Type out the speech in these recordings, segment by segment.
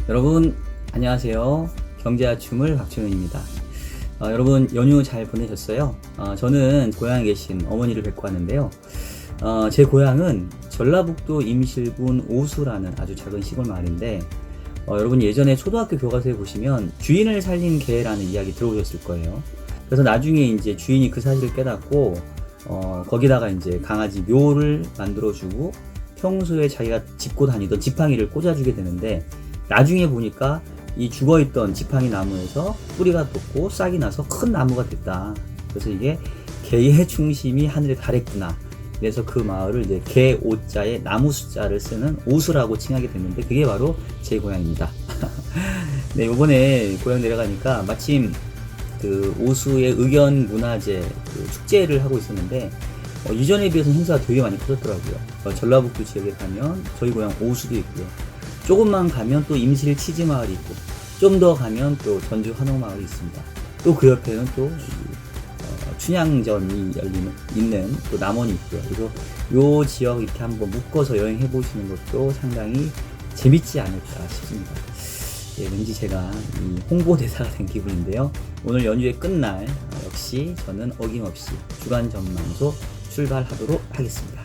여러분 안녕하세요. 경제아춤을 박준현입니다. 여러분 연휴 잘 보내셨어요? 저는 고향에 계신 어머니를 뵙고 왔는데요. 제 고향은 전라북도 임실군 오수라는 아주 작은 시골 마을인데 여러분 예전에 초등학교 교과서에 보시면 주인을 살린 개라는 이야기 들어보셨을 거예요. 그래서 나중에 이제 주인이 그 사실을 깨닫고 거기다가 이제 강아지 묘를 만들어주고 평소에 자기가 짚고 다니던 지팡이를 꽂아주게 되는데 나중에 보니까 이 죽어있던 지팡이 나무에서 뿌리가 돋고 싹이 나서 큰 나무가 됐다. 그래서 이게 개의 중심이 하늘에 달했구나. 그래서 그 마을을 이제 개 오자에 나무 숫자를 쓰는 오수라고 칭하게 됐는데 그게 바로 제 고향입니다. 네, 이번에 고향 내려가니까 마침 그 오수의 의견 문화제 그 축제를 하고 있었는데 이전에 비해서는 행사가 되게 많이 커졌더라고요. 전라북도 지역에 가면 저희 고향 오수도 있고요. 조금만 가면 또 임실 치즈마을이 있고 좀 더 가면 또 전주 한옥마을이 있습니다. 또 그 옆에는 또 춘향전이 있는 또 남원이 있고요. 그래서 요 지역 이렇게 한번 묶어서 여행해 보시는 것도 상당히 재밌지 않을까 싶습니다. 예, 왠지 제가 이 홍보대사가 된 기분인데요. 오늘 연휴의 끝날 역시 저는 어김없이 주간 전망소 출발하도록 하겠습니다.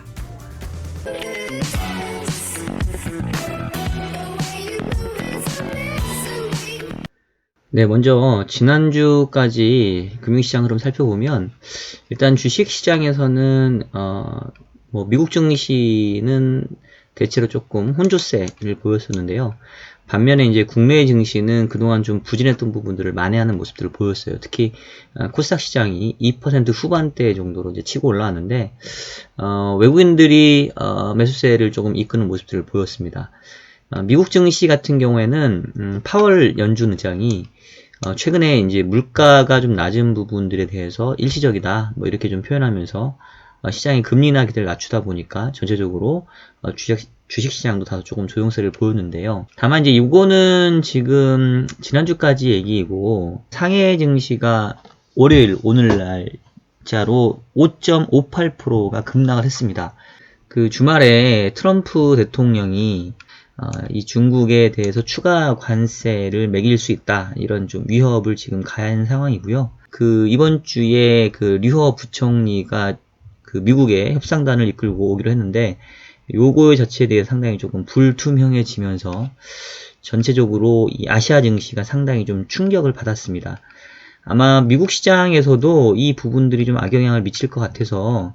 네, 먼저 지난주까지 금융시장 흐름 살펴보면 일단 주식시장에서는 미국 증시는 대체로 조금 혼조세를 보였었는데요. 반면에 이제 국내 증시는 그동안 좀 부진했던 부분들을 만회하는 모습들을 보였어요. 특히 코스닥 시장이 2% 후반대 정도로 이제 치고 올라왔는데 외국인들이 매수세를 조금 이끄는 모습들을 보였습니다. 미국 증시 같은 경우에는 파월 연준 의장이 최근에 이제 물가가 좀 낮은 부분들에 대해서 일시적이다 뭐 이렇게 좀 표현하면서 시장의 금리 인하 기대를 낮추다 보니까 전체적으로 주식시장도 다소 조금 조정세를 보였는데요. 다만 이제 이거는 지금 지난주까지 얘기이고 상해 증시가 월요일 오늘날짜로 5.58%가 급락을 했습니다. 그 주말에 트럼프 대통령이 이 중국에 대해서 추가 관세를 매길 수 있다 이런 좀 위협을 지금 가한 상황이고요. 그 이번 주에 그 류허 부총리가 그 미국의 협상단을 이끌고 오기로 했는데 요거 자체에 대해 상당히 조금 불투명해지면서 전체적으로 이 아시아 증시가 상당히 좀 충격을 받았습니다. 아마 미국 시장에서도 이 부분들이 좀 악영향을 미칠 것 같아서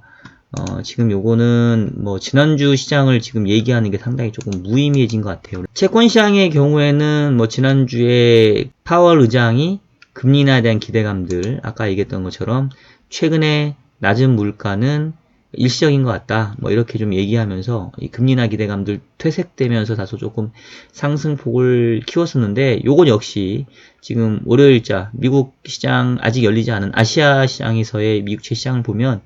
지금 요거는 뭐 지난주 시장을 지금 얘기하는 게 상당히 조금 무의미해진 것 같아요. 채권 시장의 경우에는 뭐 지난주에 파월 의장이 금리 인하에 대한 기대감들 아까 얘기했던 것처럼 최근에 낮은 물가는 일시적인 것 같다 뭐 이렇게 좀 얘기하면서 이 금리 인하 기대감들 퇴색되면서 다소 조금 상승폭을 키웠었는데 요건 역시 지금 월요일자 미국 시장 아직 열리지 않은 아시아 시장에서의 미국채 시장을 보면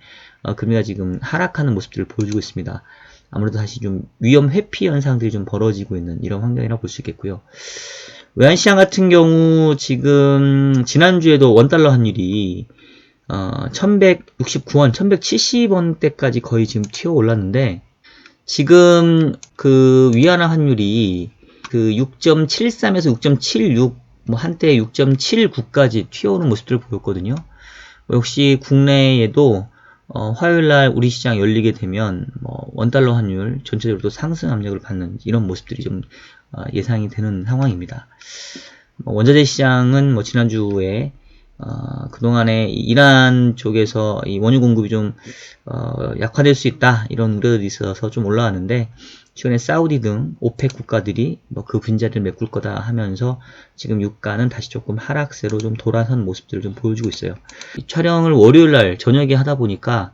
금리가 지금 하락하는 모습들을 보여주고 있습니다. 아무래도 다시 좀 위험 회피 현상들이 좀 벌어지고 있는 이런 환경이라고 볼 수 있겠고요. 외환시장 같은 경우 지금 지난주에도 원달러 환율이 1169원, 1170원대까지 거의 지금 튀어 올랐는데 지금 그 위안화 환율이 그 6.73에서 6.76 뭐 한때 6.79까지 튀어오는 모습들을 보였거든요. 역시 국내에도 화요일날 우리 시장 열리게 되면 원달러 환율 전체적으로 상승 압력을 받는 이런 모습들이 좀 예상이 되는 상황입니다. 원자재 시장은 뭐 지난주에 그동안에 이란 쪽에서 이 원유 공급이 좀 약화될 수 있다 이런 우려들이 있어서 좀 올라왔는데 최근에 사우디 등 오펙 국가들이 뭐 그 빈자리를 메꿀 거다 하면서 지금 유가는 다시 조금 하락세로 좀 돌아선 모습들을 좀 보여주고 있어요. 이 촬영을 월요일날 저녁에 하다 보니까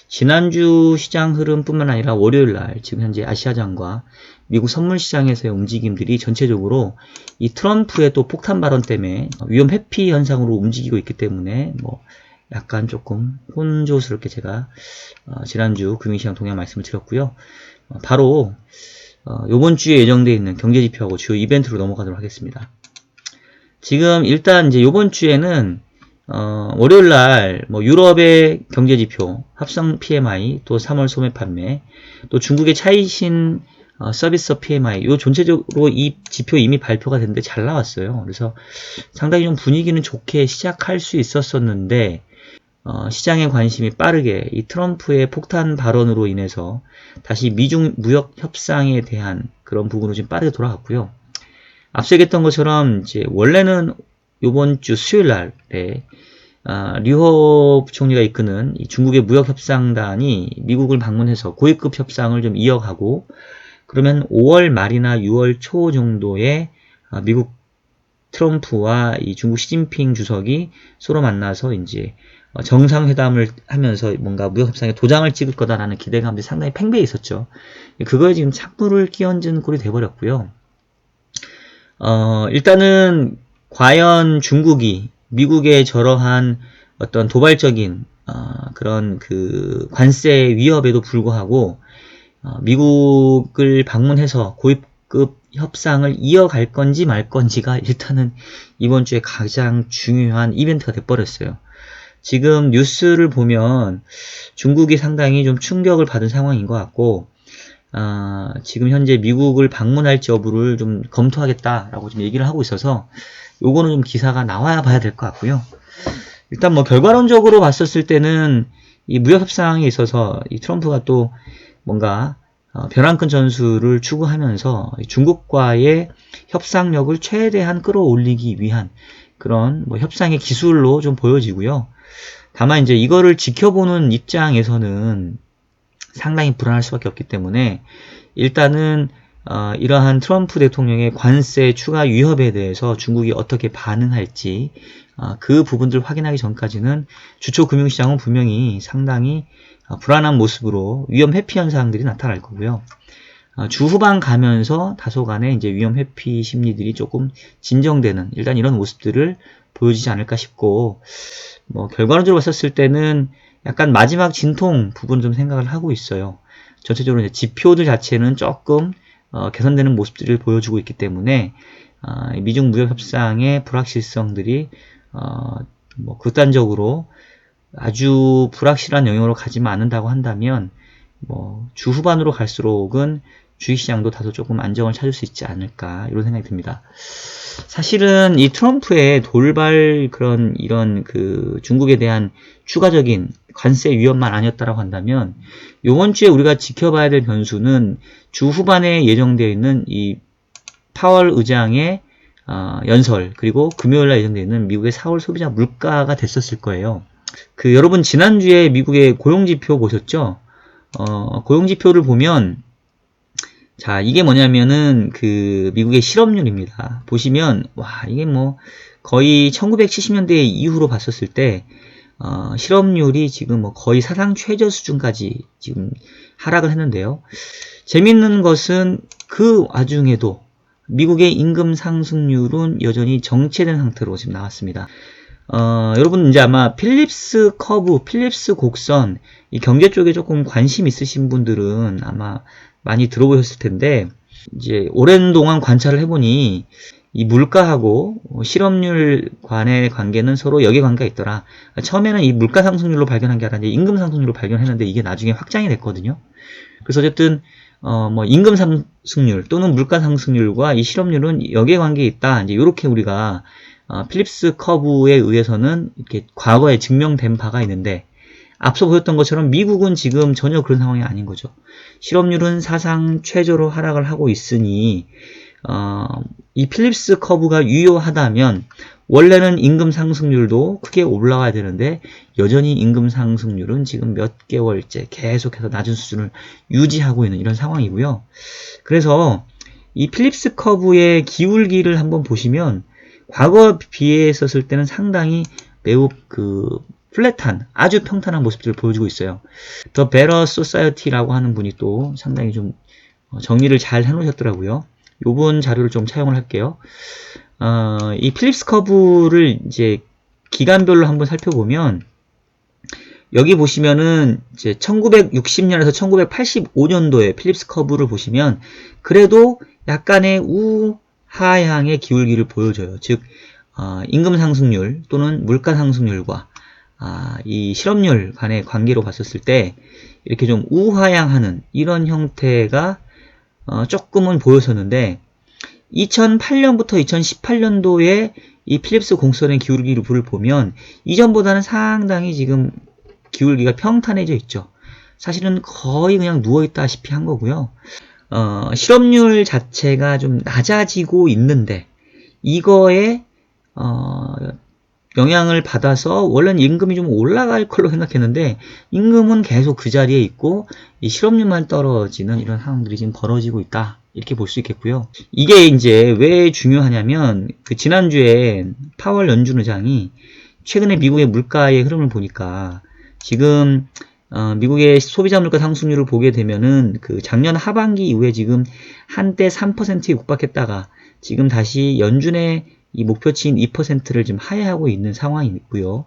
지난주 시장 흐름뿐만 아니라 월요일날 지금 현재 아시아장과 미국 선물시장에서의 움직임들이 전체적으로 이 트럼프의 또 폭탄 발언 때문에 위험 회피 현상으로 움직이고 있기 때문에 뭐 약간 조금 혼조스럽게 제가 지난주 금융시장 동향 말씀을 드렸고요. 바로 이번 주에 예정되어 있는 경제지표하고 주요 이벤트로 넘어가도록 하겠습니다. 지금 일단 이제 이번 주에는 월요일날 뭐 유럽의 경제지표 합성 PMI 또 3월 소매 판매 또 중국의 차이신 서비스 PMI, 요 전체적으로 이 지표 이미 발표가 됐는데 잘 나왔어요. 그래서 상당히 좀 분위기는 좋게 시작할 수 있었었는데, 시장의 관심이 빠르게 이 트럼프의 폭탄 발언으로 인해서 다시 미중 무역 협상에 대한 그런 부분으로 좀 빠르게 돌아갔고요. 앞서 얘기했던 것처럼 이제 원래는 이번 주 수요일 날에 류호 부총리가 이끄는 이 중국의 무역협상단이 미국을 방문해서 고위급 협상을 좀 이어가고, 그러면 5월 말이나 6월 초 정도에 미국 트럼프와 이 중국 시진핑 주석이 서로 만나서 이제 정상회담을 하면서 뭔가 무역협상에 도장을 찍을 거다라는 기대감들이 상당히 팽배해 있었죠. 그거에 지금 착물을 끼얹은 꼴이 돼버렸고요. 일단은 과연 중국이 미국의 저러한 어떤 도발적인 그런 그 관세 위협에도 불구하고 미국을 방문해서 고위급 협상을 이어갈 건지 말 건지가 일단은 이번 주에 가장 중요한 이벤트가 돼버렸어요. 지금 뉴스를 보면 중국이 상당히 좀 충격을 받은 상황인 것 같고, 지금 현재 미국을 방문할지 여부를 좀 검토하겠다라고 좀 얘기를 하고 있어서 요거는 좀 기사가 나와야 봐야 될 것 같고요. 일단 뭐 결과론적으로 봤었을 때는 이 무역협상에 있어서 이 트럼프가 또 뭔가 벼랑끝 전술을 추구하면서 중국과의 협상력을 최대한 끌어올리기 위한 그런 뭐 협상의 기술로 좀 보여지고요. 다만 이제 이거를 지켜보는 입장에서는 상당히 불안할 수밖에 없기 때문에 일단은 이러한 트럼프 대통령의 관세 추가 위협에 대해서 중국이 어떻게 반응할지 그 부분들 확인하기 전까지는 주초 금융시장은 분명히 상당히 불안한 모습으로 위험 회피 현상들이 나타날 거고요. 주 후반 가면서 다소간의 이제 위험 회피 심리들이 조금 진정되는 일단 이런 모습들을 보여지지 않을까 싶고, 뭐 결과론적으로 봤었을 때는 약간 마지막 진통 부분 좀 생각을 하고 있어요. 전체적으로 이제 지표들 자체는 조금 개선되는 모습들을 보여주고 있기 때문에 미중 무역 협상의 불확실성들이 뭐 극단적으로 아주 불확실한 영역으로 가지만 않는다고 한다면 뭐 주 후반으로 갈수록은 주식시장도 다소 조금 안정을 찾을 수 있지 않을까 이런 생각이 듭니다. 사실은 이 트럼프의 돌발 그런 이런 그 중국에 대한 추가적인 관세 위협만 아니었다라고 한다면 이번 주에 우리가 지켜봐야 될 변수는 주 후반에 예정되어 있는 이 파월 의장의 연설, 그리고 금요일날 예정되어 있는 미국의 4월 소비자 물가가 됐었을 거예요. 여러분 지난주에 미국의 고용지표 보셨죠? 고용지표를 보면 자, 이게 뭐냐면은 미국의 실업률입니다. 보시면 와, 이게 뭐 거의 1970년대 이후로 봤었을 때 실업률이 지금 뭐 거의 사상 최저 수준까지 지금 하락을 했는데요. 재밌는 것은 그 와중에도 미국의 임금 상승률은 여전히 정체된 상태로 지금 나왔습니다. 여러분 이제 아마 필립스 커브, 필립스 곡선, 이 경제 쪽에 조금 관심 있으신 분들은 아마 많이 들어보셨을 텐데, 이제 오랜 동안 관찰을 해보니 이 물가하고 실업률 간의 관계는 서로 역외관계가 있더라. 처음에는 이 물가 상승률로 발견한 게 아니라 이제 임금 상승률로 발견했는데 이게 나중에 확장이 됐거든요. 그래서 어쨌든 뭐 임금 상승률 또는 물가 상승률과 이 실업률은 역외관계에 있다. 이제 이렇게 우리가 필립스 커브에 의해서는 이렇게 과거에 증명된 바가 있는데, 앞서 보였던 것처럼 미국은 지금 전혀 그런 상황이 아닌 거죠. 실업률은 사상 최저로 하락을 하고 있으니 이 필립스 커브가 유효하다면 원래는 임금 상승률도 크게 올라가야 되는데 여전히 임금 상승률은 지금 몇 개월째 계속해서 낮은 수준을 유지하고 있는 이런 상황이고요. 그래서 이 필립스 커브의 기울기를 한번 보시면 과거에 비했었을 때는 상당히 매우 플랫한, 아주 평탄한 모습들을 보여주고 있어요. 더 베러 소사이어티라고 하는 분이 또 상당히 좀 정리를 잘 해놓으셨더라고요. 요번 자료를 좀 차용을 할게요. 이 필립스 커브를 이제 기간별로 한번 살펴보면, 여기 보시면은 이제 1960년에서 1985년도에 필립스 커브를 보시면 그래도 약간의 우하향의 기울기를 보여줘요. 즉 임금 상승률 또는 물가 상승률과 이 실업률 간의 관계로 봤었을 때 이렇게 좀 우하향하는 이런 형태가 조금은 보였었는데 2008년부터 2018년도에 이 필립스 공설의 기울기를 보면 이전보다는 상당히 지금 기울기가 평탄해져 있죠. 사실은 거의 그냥 누워있다시피 한 거고요. 실업률 자체가 좀 낮아지고 있는데 이거에 영향을 받아서 원래는 임금이 좀 올라갈 걸로 생각했는데 임금은 계속 그 자리에 있고 이 실업률만 떨어지는 이런 상황들이 지금 벌어지고 있다. 이렇게 볼 수 있겠고요. 이게 이제 왜 중요하냐면 그 지난주에 파월 연준 의장이 최근에 미국의 물가의 흐름을 보니까 지금 미국의 소비자 물가 상승률을 보게 되면은 그 작년 하반기 이후에 지금 한때 3%에 육박했다가 지금 다시 연준의 이 목표치인 2%를 지금 하회하고 있는 상황이고요.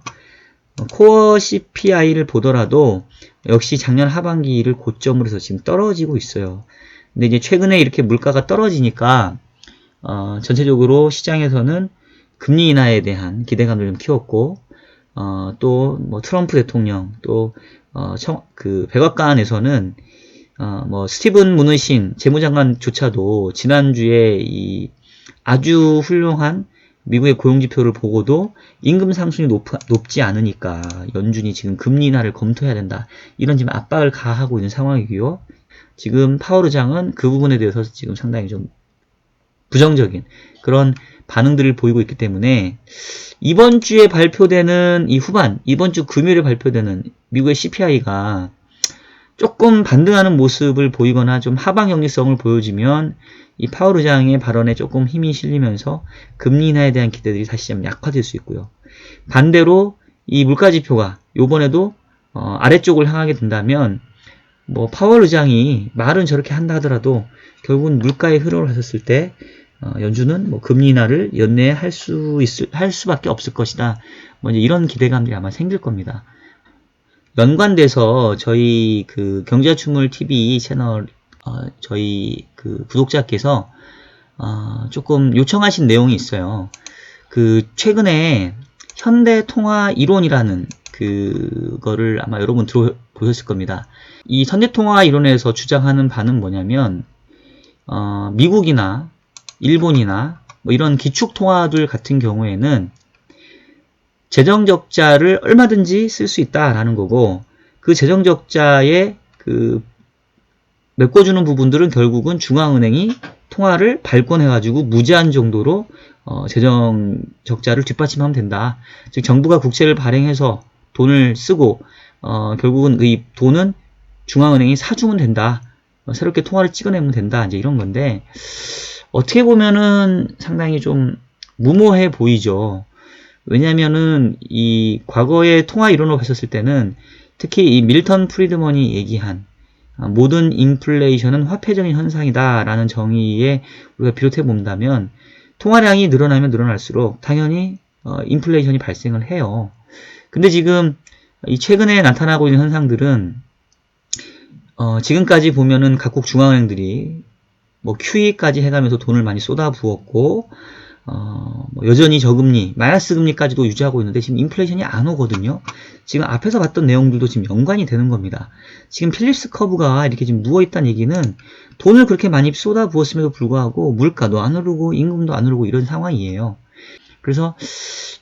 코어 CPI를 보더라도 역시 작년 하반기를 고점으로 해서 지금 떨어지고 있어요. 근데 이제 최근에 이렇게 물가가 떨어지니까 전체적으로 시장에서는 금리 인하에 대한 기대감을 좀 키웠고 또 뭐 트럼프 대통령 또 그 백악관에서는 뭐 스티븐 무누신 재무장관조차도 지난주에 이 아주 훌륭한 미국의 고용지표를 보고도 임금 상승이 높지 않으니까 연준이 지금 금리 인하를 검토해야 된다. 이런 지금 압박을 가하고 있는 상황이고요. 지금 파월 의장은 그 부분에 대해서 지금 상당히 좀 부정적인 그런 반응들을 보이고 있기 때문에 이번 주에 발표되는 이번 주 금요일에 발표되는 미국의 CPI가 조금 반등하는 모습을 보이거나 좀 하방 역리성을 보여주면 이 파월 의장의 발언에 조금 힘이 실리면서 금리 인하에 대한 기대들이 다시 좀 약화될 수 있고요. 반대로 이 물가 지표가 요번에도 아래쪽을 향하게 된다면 뭐 파월 의장이 말은 저렇게 한다 하더라도 결국은 물가의 흐름을 봤었을 때 연준은 뭐 금리 인하를 연내에 할 수밖에 없을 것이다. 뭐 이제 이런 기대감들이 아마 생길 겁니다. 연관돼서 저희 그 경제추물 TV 채널 저희 그 구독자께서 조금 요청하신 내용이 있어요. 그 최근에 현대통화 이론이라는 그거를 아마 여러분 들어보셨을 겁니다. 이 현대통화 이론에서 주장하는 바는 뭐냐면 미국이나 일본이나 뭐 이런 기축통화들 같은 경우에는 재정적자를 얼마든지 쓸 수 있다라는 거고 그 재정적자에 그 메꿔주는 부분들은 결국은 중앙은행이 통화를 발권해가지고 무제한 정도로 재정적자를 뒷받침하면 된다. 즉 정부가 국채를 발행해서 돈을 쓰고 결국은 이 돈은 중앙은행이 사주면 된다. 새롭게 통화를 찍어내면 된다. 이제 이런 건데 어떻게 보면은 상당히 좀 무모해 보이죠. 왜냐면은 이 과거의 통화 이론으로 봤었을 때는 특히 이 밀턴 프리드먼이 얘기한 모든 인플레이션은 화폐적인 현상이다 라는 정의에 우리가 비롯해 본다면 통화량이 늘어나면 늘어날수록 당연히 인플레이션이 발생을 해요. 근데 지금 이 최근에 나타나고 있는 현상들은 지금까지 보면은 각국 중앙은행들이 뭐 QE까지 해가면서 돈을 많이 쏟아부었고 뭐 여전히 저금리, 마이너스 금리까지도 유지하고 있는데 지금 인플레이션이 안 오거든요. 지금 앞에서 봤던 내용들도 지금 연관이 되는 겁니다. 지금 필립스 커브가 이렇게 지금 누워있다는 얘기는 돈을 그렇게 많이 쏟아부었음에도 불구하고 물가도 안 오르고 임금도 안 오르고 이런 상황이에요. 그래서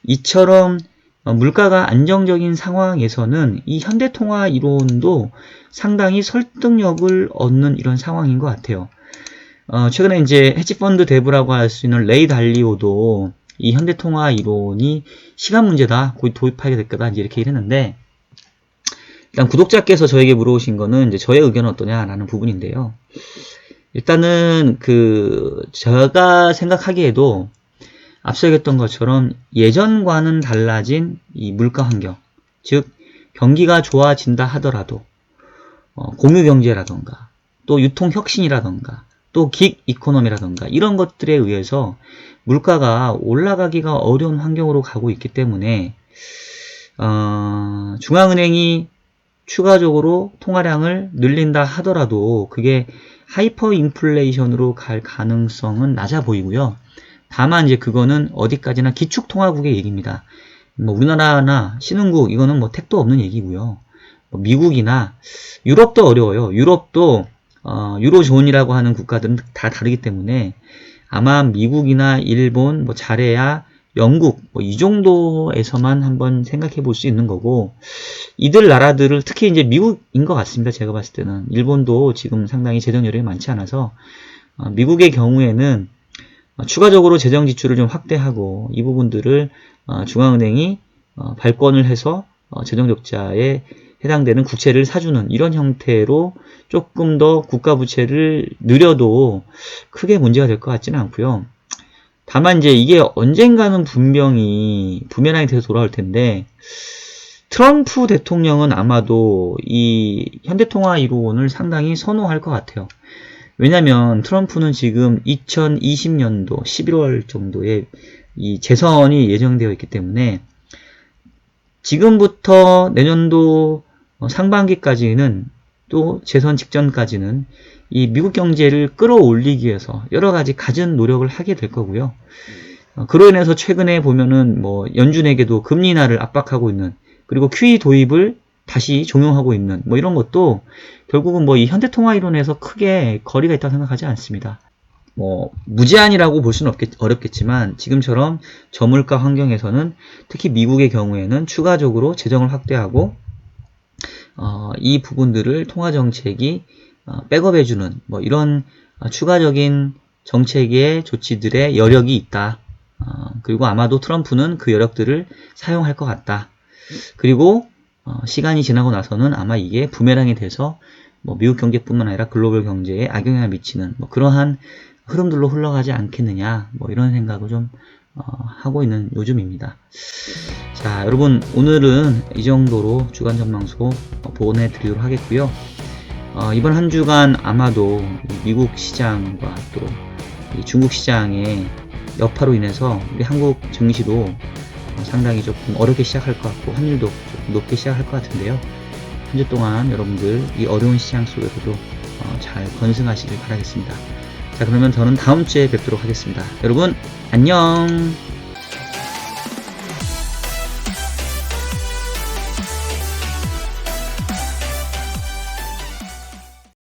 이처럼 물가가 안정적인 상황에서는 이 현대통화 이론도 상당히 설득력을 얻는 이런 상황인 것 같아요. 최근에 이제 헤지펀드 대부라고 할 수 있는 레이 달리오도 이 현대통화 이론이 시간 문제다. 곧 도입하게 될 거다. 이제 이렇게 했는데, 일단 구독자께서 저에게 물어보신 거는 이제 저의 의견은 어떠냐라는 부분인데요. 일단은 제가 생각하기에도 앞서 얘기했던 것처럼 예전과는 달라진 이 물가 환경, 즉 경기가 좋아진다 하더라도 공유 경제라던가 또 유통 혁신이라던가 또 긱 이코노미라던가 이런 것들에 의해서 물가가 올라가기가 어려운 환경으로 가고 있기 때문에 중앙은행이 추가적으로 통화량을 늘린다 하더라도 그게 하이퍼 인플레이션으로 갈 가능성은 낮아 보이고요. 다만 이제 그거는 어디까지나 기축통화국의 얘기입니다. 뭐 우리나라나 신흥국 이거는 뭐 택도 없는 얘기고요. 뭐 미국이나 유럽도 어려워요. 유럽도 유로존이라고 하는 국가들은 다 다르기 때문에 아마 미국이나 일본, 뭐 잘해야 영국, 뭐 이 정도에서만 한번 생각해 볼 수 있는 거고, 이들 나라들을 특히 이제 미국인 것 같습니다. 제가 봤을 때는. 일본도 지금 상당히 재정 여력이 많지 않아서, 미국의 경우에는 추가적으로 재정 지출을 좀 확대하고, 이 부분들을 중앙은행이 발권을 해서 재정 적자에 해당되는 국채를 사주는 이런 형태로 조금 더 국가 부채를 늘려도 크게 문제가 될 것 같지는 않고요. 다만 이제 이게 언젠가는 분명히 부메랑이 돼서 돌아올 텐데, 트럼프 대통령은 아마도 이 현대통화 1호원을 상당히 선호할 것 같아요. 왜냐면 트럼프는 지금 2020년도 11월 정도에 이 재선이 예정되어 있기 때문에 지금부터 내년도 상반기까지는, 또 재선 직전까지는 이 미국 경제를 끌어올리기 위해서 여러 가지 갖은 노력을 하게 될 거고요. 그로 인해서 최근에 보면은 뭐 연준에게도 금리 인하를 압박하고 있는, 그리고 QE 도입을 다시 종용하고 있는 뭐 이런 것도 결국은 뭐 이 현대통화 이론에서 크게 거리가 있다고 생각하지 않습니다. 뭐 무제한이라고 볼 수는 어렵겠지만 지금처럼 저물가 환경에서는 특히 미국의 경우에는 추가적으로 재정을 확대하고 이 부분들을 통화정책이 백업해주는 뭐 이런 추가적인 정책의 조치들의 여력이 있다. 그리고 아마도 트럼프는 그 여력들을 사용할 것 같다. 그리고 시간이 지나고 나서는 아마 이게 부메랑이 돼서 뭐 미국 경제뿐만 아니라 글로벌 경제에 악영향을 미치는 뭐 그러한 흐름들로 흘러가지 않겠느냐, 뭐 이런 생각을 좀 하고 있는 요즘입니다. 자, 여러분 오늘은 이 정도로 주간 전망소 보내드리도록 하겠고요. 이번 한 주간 아마도 미국 시장과 또 중국 시장의 여파로 인해서 우리 한국 증시도 상당히 조금 어렵게 시작할 것 같고 환율도 조금 높게 시작할 것 같은데요. 한 주 동안 여러분들 이 어려운 시장 속에서도 잘 건승하시길 바라겠습니다. 자, 그러면 저는 다음 주에 뵙도록 하겠습니다. 여러분 안녕.